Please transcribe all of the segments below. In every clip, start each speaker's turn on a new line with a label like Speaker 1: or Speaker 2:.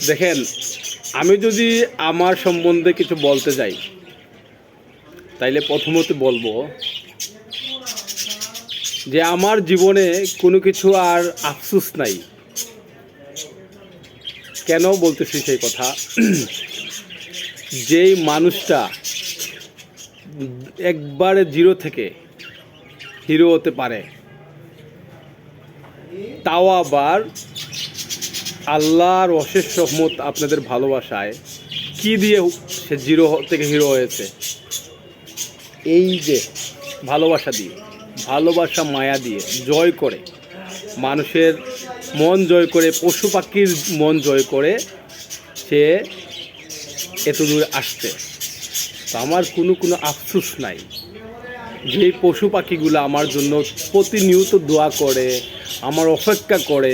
Speaker 1: দেখেন, আমি যদি আমার সম্বন্ধে কিছু বলতে যাই তাইলে প্রথমত বলবো যে আমার জীবনে কোনো কিছু আর আফসোস নাই। কেন বলতেছি সেই কথা? যেই মানুষটা একবারে জিরো থেকে হিরো হতে পারে, তাও আবার আল্লাহর অশেষ রহমত আপনাদের ভালোবাসায়, কি দিয়ে সে জিরো থেকে হিরো হয়েছে? এই যে ভালোবাসা দিয়ে, ভালোবাসা মায়া দিয়ে জয় করে, মানুষের মন জয় করে, পশু পাখির মন জয় করে সে এত দূর আসছে। তো আমার কোনো আফসোস নাই। যেই পশু পাখিগুলো আমার জন্য প্রতিনিয়ত দোয়া করে, আমার অপেক্ষা করে,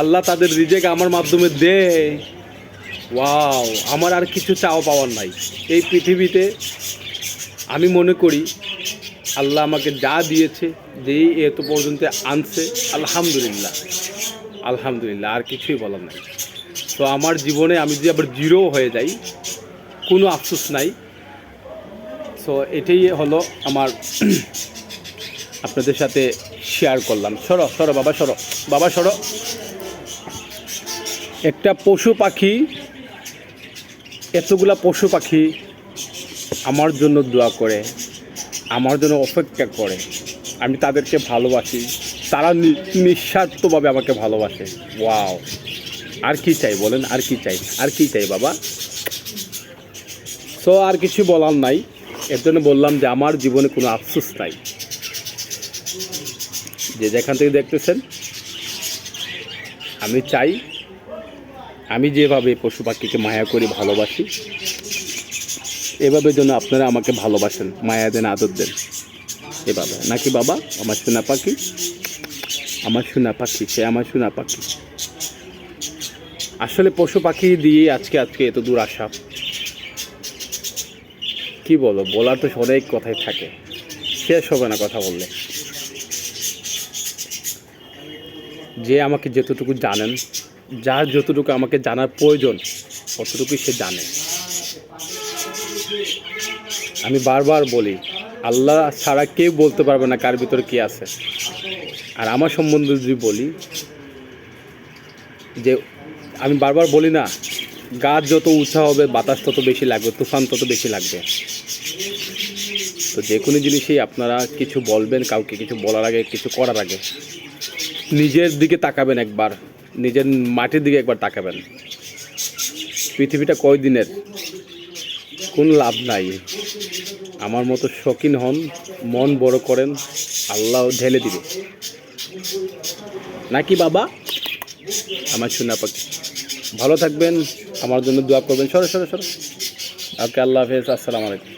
Speaker 1: আল্লাহ তাদের রিজেক আমার মাধ্যমে দেয়, ওয়াও, আমার আর কিছু চাওয়া পাওয়ার নাই এই পৃথিবীতে। আমি মনে করি আল্লাহ আমাকে যা দিয়েছে, যেই এত পর্যন্ত আনছে, আলহামদুলিল্লাহ, আলহামদুলিল্লাহ, আর কিছুই বলার নাই। তো আমার জীবনে আমি যদি আবার জিরো হয়ে যাই, কোনো আফসোস নাই। সো এটাই হলো আমার আপনাদের সাথে শেয়ার করলাম। সরো সরো বাবা, সরো বাবা, সরো। একটা পশু পাখি, এতগুলা পশু পাখি আমার জন্য দোয়া করে, আমার জন্য অপেক্ষা করে, আমি তাদেরকে ভালোবাসি, তারা নিঃস্বার্থভাবে আমাকে ভালোবাসে। ওয়াও, আর কি চাই বলেন? আর কি চাই? আর কি চাই বাবা? সো আর কিছু বলার নাই। এর জন্য বললাম যে আমার জীবনে কোনো আফসোস নাই। যে যেখান থেকে দেখতেছেন, আমি চাই আমি যেভাবে পশু পাখিকে মায়া করি, ভালোবাসি, এভাবে যেন আপনারা আমাকে ভালোবাসেন, মায়া দেন, আদর দেন, এভাবে। নাকি বাবা? আমার সোনা পাখি, আমার সোনা পাখি, সে আমার সোনা পাখি। আসলে পশু পাখি দিয়ে আজকে এত দূর আসা, কি বলো, বলার তো অনেক কথাই থাকে, শেষ হবে না কথা বললে। যে আমাকে যতটুকু জানেন, যার যতটুকু আমাকে জানার প্রয়োজন, ততটুকুই সে জানে। আমি বারবার বলি, আল্লাহ ছাড়া কেউ বলতে পারবে না কার ভিতরে কি আছে। আর আমার সম্বন্ধে যদি বলি, যে আমি বারবার বলি না, গাছ যত উঁচা হবে বাতাস তত বেশি লাগবে, তুফান তত বেশি লাগবে। তো যে কোনো জিনিসেই আপনারা কিছু বলবেন, কাউকে কিছু বলার আগে, কিছু করার আগে নিজের দিকে তাকাবেন, একবার নিজের মাটির দিকে একবার তাকাবেন। পৃথিবীটা কয়দিনের, কোনো লাভ নাই। আমার মতো শৌখিন হন, মন বড় করেন, আল্লাহ ঢেলে দিবে। নাকি বাবা? আমার সোনা পাখি, ভালো থাকবেন, আমার জন্য দোয়া করবেন। সরো সরো সরো। ওকে, আল্লাহ হাফেজ, আসসালামু আলাইকুম।